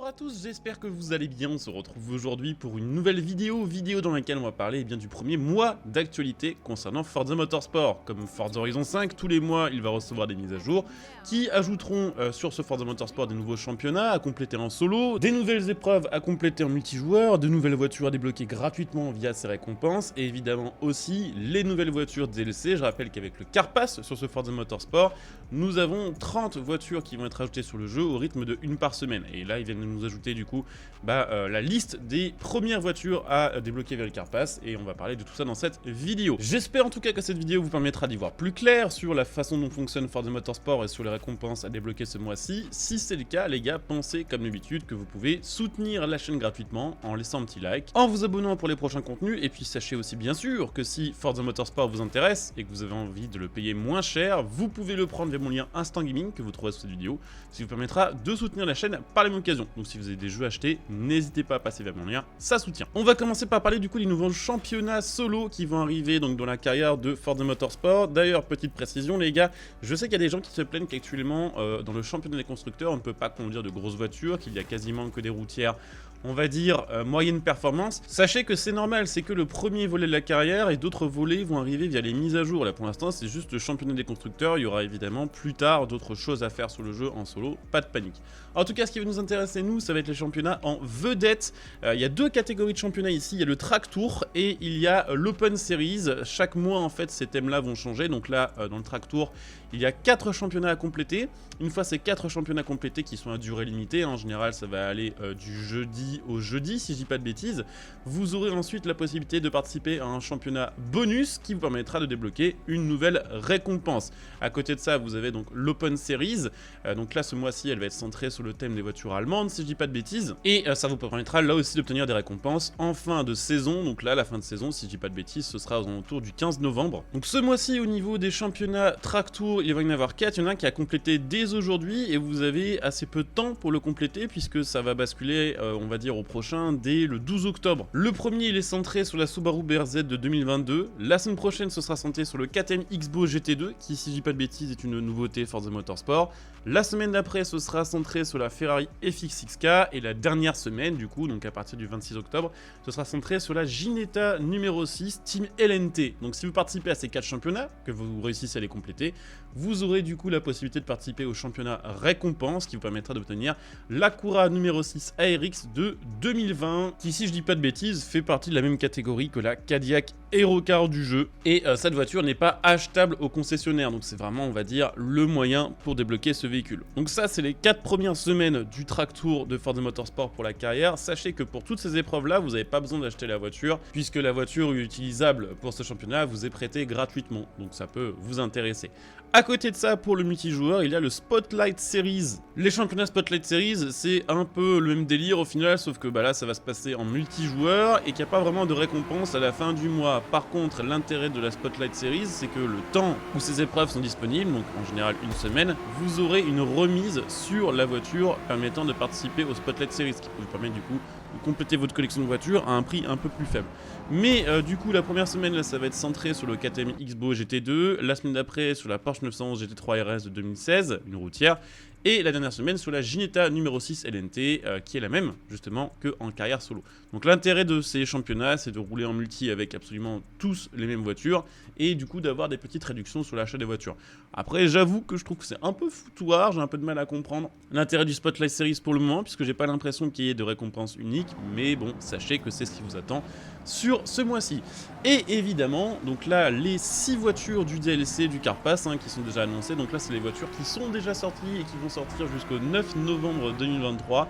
Bonjour à tous, j'espère que vous allez bien. On se retrouve aujourd'hui pour une nouvelle vidéo dans laquelle on va parler du premier mois d'actualité concernant Forza Motorsport. Comme Forza Horizon 5, tous les mois il va recevoir des mises à jour qui ajouteront sur ce Forza Motorsport des nouveaux championnats à compléter en solo, des nouvelles épreuves à compléter en multijoueur, de nouvelles voitures à débloquer gratuitement via ses récompenses et évidemment aussi les nouvelles voitures DLC. Je rappelle qu'avec le Car Pass sur ce Forza Motorsport, nous avons 30 voitures qui vont être ajoutées sur le jeu au rythme de une par semaine. Et là, ils viennent de nous ajouter du coup la liste des premières voitures à débloquer via le Car Pass et on va parler de tout ça dans cette vidéo. J'espère en tout cas que cette vidéo vous permettra d'y voir plus clair sur la façon dont fonctionne Forza Motorsport et sur les récompenses à débloquer ce mois-ci. Si c'est le cas, les gars, pensez comme d'habitude que vous pouvez soutenir la chaîne gratuitement en laissant un petit like, en vous abonnant pour les prochains contenus et puis sachez aussi bien sûr que si Forza Motorsport vous intéresse et que vous avez envie de le payer moins cher, vous pouvez le prendre via mon lien Instant Gaming que vous trouverez sous cette vidéo, ce qui vous permettra de soutenir la chaîne par la même occasion. Donc si vous avez des jeux achetés, n'hésitez pas à passer vers mon lien, ça soutient. On va commencer par parler du coup des nouveaux championnats solo qui vont arriver donc dans la carrière de Forza Motorsport. D'ailleurs, petite précision les gars, je sais qu'il y a des gens qui se plaignent qu'actuellement dans le championnat des constructeurs, on ne peut pas conduire de grosses voitures, qu'il y a quasiment que des routières, on va dire moyenne performance. Sachez que c'est normal, c'est que le premier volet de la carrière et d'autres volets vont arriver via les mises à jour. Là pour l'instant c'est juste le championnat des constructeurs, il y aura évidemment plus tard d'autres choses à faire sur le jeu en solo, pas de panique. En tout cas ce qui va nous intéresser nous, ça va être les championnats en vedette. Il y a deux catégories de championnats ici, il y a le Track Tour et il y a l'Open Series. Chaque mois en fait ces thèmes là vont changer, donc là dans le Track Tour il y a 4 championnats à compléter. Une fois ces 4 championnats complétés qui sont à durée limitée, en général ça va aller du jeudi au jeudi si je dis pas de bêtises, vous aurez ensuite la possibilité de participer à un championnat bonus qui vous permettra de débloquer une nouvelle récompense. À côté de ça vous avez donc l'Open Series, donc là ce mois-ci elle va être centrée sur le thème des voitures allemandes si je dis pas de bêtises, et ça vous permettra là aussi d'obtenir des récompenses en fin de saison. Donc là la fin de saison si je dis pas de bêtises ce sera aux alentours du 15 novembre. Donc ce mois-ci au niveau des championnats Track Tour il va y en avoir 4, il y en a un qui a complété dès aujourd'hui et vous avez assez peu de temps pour le compléter puisque ça va basculer on va dire au prochain dès le 12 octobre. Le premier il est centré sur la Subaru BRZ de 2022, la semaine prochaine ce sera centré sur le KTM X-Bow GT2 qui si je dis pas de bêtises est une nouveauté Forza Motorsport. La semaine d'après ce sera centré sur la Ferrari FX6K et la dernière semaine du coup donc à partir du 26 octobre ce sera centré sur la Ginetta numéro 6 Team LNT. Donc si vous participez à ces 4 championnats, que vous réussissez à les compléter, vous aurez du coup la possibilité de participer au championnat récompense qui vous permettra d'obtenir l'Acura numéro 6 ARX de 2020 qui si je dis pas de bêtises fait partie de la même catégorie que la Cadillac Aerocar du jeu et cette voiture n'est pas achetable au concessionnaire, donc c'est vraiment on va dire le moyen pour débloquer ce véhicule. Donc ça c'est les 4 premières semaines du Track Tour de Forza Motorsport pour la carrière. Sachez que pour toutes ces épreuves là vous n'avez pas besoin d'acheter la voiture puisque la voiture utilisable pour ce championnat vous est prêtée gratuitement, donc ça peut vous intéresser. À côté de ça, pour le multijoueur, il y a le Spotlight Series. Les championnats Spotlight Series, c'est un peu le même délire au final, sauf que là, ça va se passer en multijoueur et qu'il n'y a pas vraiment de récompense à la fin du mois. Par contre, l'intérêt de la Spotlight Series, c'est que le temps où ces épreuves sont disponibles, donc en général une semaine, vous aurez une remise sur la voiture permettant de participer au Spotlight Series, qui vous permet du coup de compléter votre collection de voitures à un prix un peu plus faible. Mais du coup, la première semaine, là, ça va être centré sur le KTM X-Bow GT2, la semaine d'après sur la Porsche 911 GT3 RS de 2016, une routière, et la dernière semaine sur la Ginetta numéro 6 LNT, qui est la même justement qu'en carrière solo. Donc l'intérêt de ces championnats, c'est de rouler en multi avec absolument tous les mêmes voitures, et du coup d'avoir des petites réductions sur l'achat des voitures. Après j'avoue que je trouve que c'est un peu foutoir, j'ai un peu de mal à comprendre l'intérêt du Spotlight Series pour le moment, puisque j'ai pas l'impression qu'il y ait de récompenses uniques, mais bon, sachez que c'est ce qui vous attend sur ce mois-ci. Et évidemment, donc là, les 6 voitures du DLC du Car Pass qui sont déjà annoncées, donc là c'est les voitures qui sont déjà sorties et qui vont sortir jusqu'au 9 novembre 2023.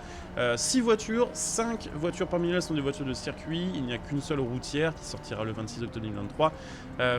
6 voitures, 5 voitures parmi elles sont des voitures de circuit, il n'y a qu'une seule routière qui sortira le 26 octobre 2023.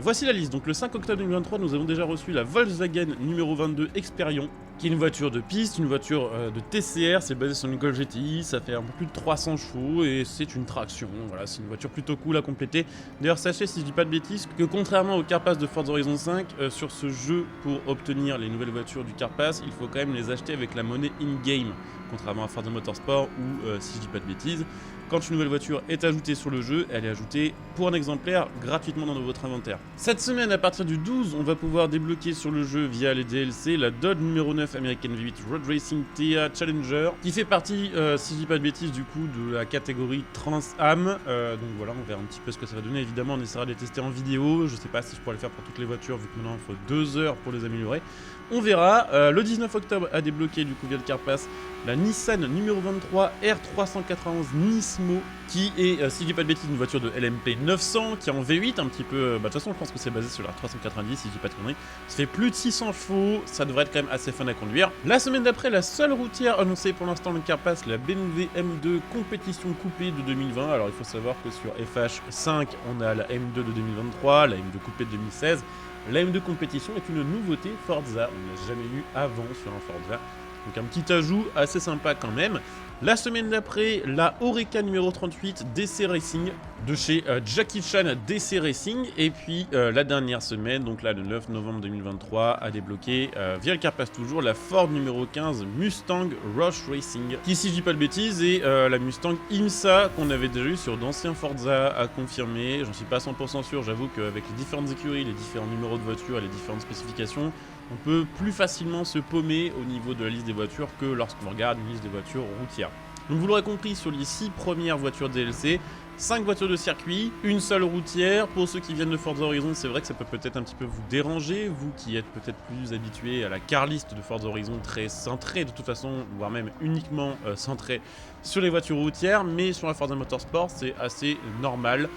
Voici la liste, donc le 5 octobre 2023 nous avons déjà reçu la Volkswagen numéro 22 Experion, qui est une voiture de piste, une voiture de TCR, c'est basé sur une Golf GTI, ça fait un peu plus de 300 chevaux et c'est une traction, voilà, c'est une voiture plutôt cool à compléter. D'ailleurs sachez si je dis pas de bêtises que contrairement au Car Pass de Forza Horizon 5, sur ce jeu pour obtenir les nouvelles voitures du Car Pass, il faut quand même les acheter avec la monnaie in-game. contrairement à Forza Motorsport où, si je dis pas de bêtises, quand une nouvelle voiture est ajoutée sur le jeu, elle est ajoutée pour un exemplaire gratuitement dans votre inventaire. Cette semaine, à partir du 12, on va pouvoir débloquer sur le jeu via les DLC la Dodge numéro 9 American V8 Road Racing TIA Challenger, qui fait partie, si je dis pas de bêtises, du coup, de la catégorie Trans Am. Donc voilà, on verra un petit peu ce que ça va donner. Évidemment, on essaiera de les tester en vidéo. Je sais pas si je pourrais le faire pour toutes les voitures, vu que maintenant il faut 2 heures pour les améliorer. On verra. Le 19 octobre a débloqué du coup via le Car Pass la Nissan numéro 23 R391 Nismo, qui est, si je dis pas de bêtises, une voiture de LMP 900 qui est en V8 un petit peu. De toute façon, je pense que c'est basé sur la 390 si je dis pas de conneries. Ça fait plus de 600 chevaux, ça devrait être quand même assez fun à conduire. La semaine d'après, la seule routière annoncée pour l'instant le Car Pass, la BMW M2 compétition coupée de 2020. Alors il faut savoir que sur FH5, on a la M2 de 2023, la M2 coupée de 2016. La M2 compétition est une nouveauté Forza, on n'a jamais eu avant sur un Forza. Donc un petit ajout assez sympa quand même. La semaine d'après, la Oreca numéro 38 DC Racing de chez Jackie Chan DC Racing. Et puis la dernière semaine, donc là le 9 novembre 2023, a débloqué via le Car Pass toujours la Ford numéro 15 Mustang Rush Racing, qui si je dis pas de bêtises est la Mustang IMSA qu'on avait déjà eu sur d'anciens Forza à confirmer. J'en suis pas 100% sûr, j'avoue qu'avec les différentes écuries, les différents numéros de voitures et les différentes spécifications, on peut plus facilement se paumer au niveau de la liste des voitures que lorsqu'on regarde une liste des voitures routières. Donc vous l'aurez compris, sur les 6 premières voitures DLC, 5 voitures de circuit, une seule routière. Pour ceux qui viennent de Forza Horizon, c'est vrai que ça peut peut-être un petit peu vous déranger, vous qui êtes peut-être plus habitués à la car list de Forza Horizon très centrée de toute façon, voire même uniquement centrée sur les voitures routières, mais sur la Forza Motorsport, c'est assez normal.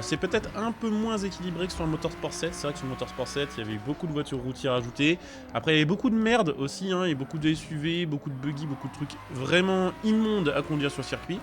C'est peut-être un peu moins équilibré que sur le Motorsport 7. C'est vrai que sur le Motorsport 7, il y avait beaucoup de voitures routières ajoutées. Après, il y avait beaucoup de merde aussi, hein, et beaucoup de SUV, beaucoup de buggy, beaucoup de trucs vraiment immondes à conduire sur circuit.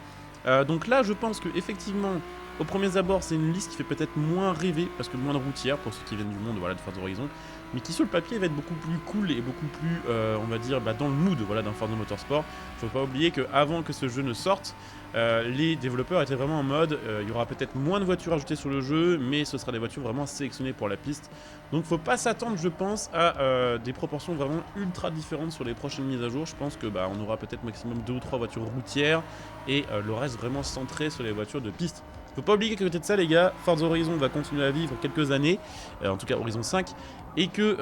Donc là, je pense que effectivement, au premier abord, c'est une liste qui fait peut-être moins rêver, parce que moins de routières pour ceux qui viennent du monde, voilà, de Forza Horizon, mais qui sur le papier va être beaucoup plus cool et beaucoup plus, on va dire, dans le mood, voilà, d'un Forza Motorsport. Faut pas oublier qu'avant que ce jeu ne sorte, les développeurs étaient vraiment en mode, il y aura peut-être moins de voitures ajoutées sur le jeu, mais ce sera des voitures vraiment sélectionnées pour la piste. Donc faut pas s'attendre, je pense, à des proportions vraiment ultra différentes sur les prochaines mises à jour. Je pense que on aura peut-être maximum 2 ou 3 voitures routières et le reste vraiment centré sur les voitures de piste. Faut pas oublier qu'à côté de ça, les gars, Forza Horizon va continuer à vivre quelques années, en tout cas Horizon 5, et que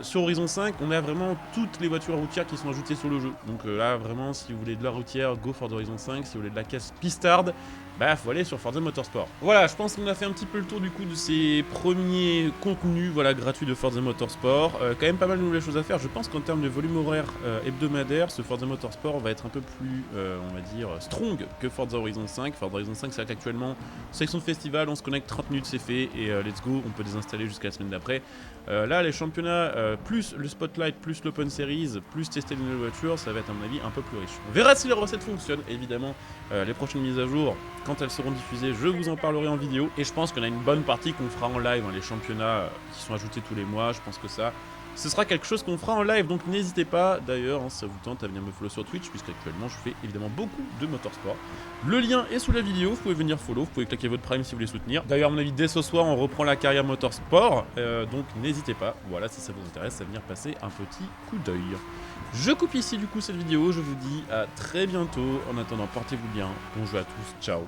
sur Horizon 5, on a vraiment toutes les voitures routières qui sont ajoutées sur le jeu. Donc là, vraiment, si vous voulez de la routière, go Forza Horizon 5. Si vous voulez de la caisse pistarde, faut aller sur Forza Motorsport. Voilà, je pense qu'on a fait un petit peu le tour du coup de ces premiers contenus gratuits de Forza Motorsport. Quand même pas mal de nouvelles choses à faire. Je pense qu'en termes de volume horaire hebdomadaire, ce Forza Motorsport va être un peu plus, on va dire, strong que Forza Horizon 5. Forza Horizon 5, c'est qu'actuellement, section de festival, on se connecte 30 minutes, c'est fait, et let's go, on peut désinstaller jusqu'à la semaine d'après. Là, les championnats, plus le Spotlight, plus l'Open Series, plus tester de nouvelles voitures, ça va être à mon avis un peu plus riche. On verra si les recettes fonctionnent, évidemment. Les prochaines mises à jour, quand elles seront diffusées, je vous en parlerai en vidéo. Et je pense qu'on a une bonne partie qu'on fera en live, les championnats qui sont ajoutés tous les mois. Je pense que ce sera quelque chose qu'on fera en live, donc n'hésitez pas d'ailleurs, si ça vous tente, à venir me follow sur Twitch, puisqu'actuellement je fais évidemment beaucoup de motorsport. Le lien est sous la vidéo, vous pouvez venir follow, vous pouvez claquer votre prime si vous voulez soutenir. D'ailleurs, à mon avis, dès ce soir, on reprend la carrière motorsport, donc n'hésitez pas, voilà, si ça vous intéresse, à venir passer un petit coup d'œil. Je coupe ici du coup cette vidéo, je vous dis à très bientôt. En attendant, portez-vous bien, bon jeu à tous, ciao.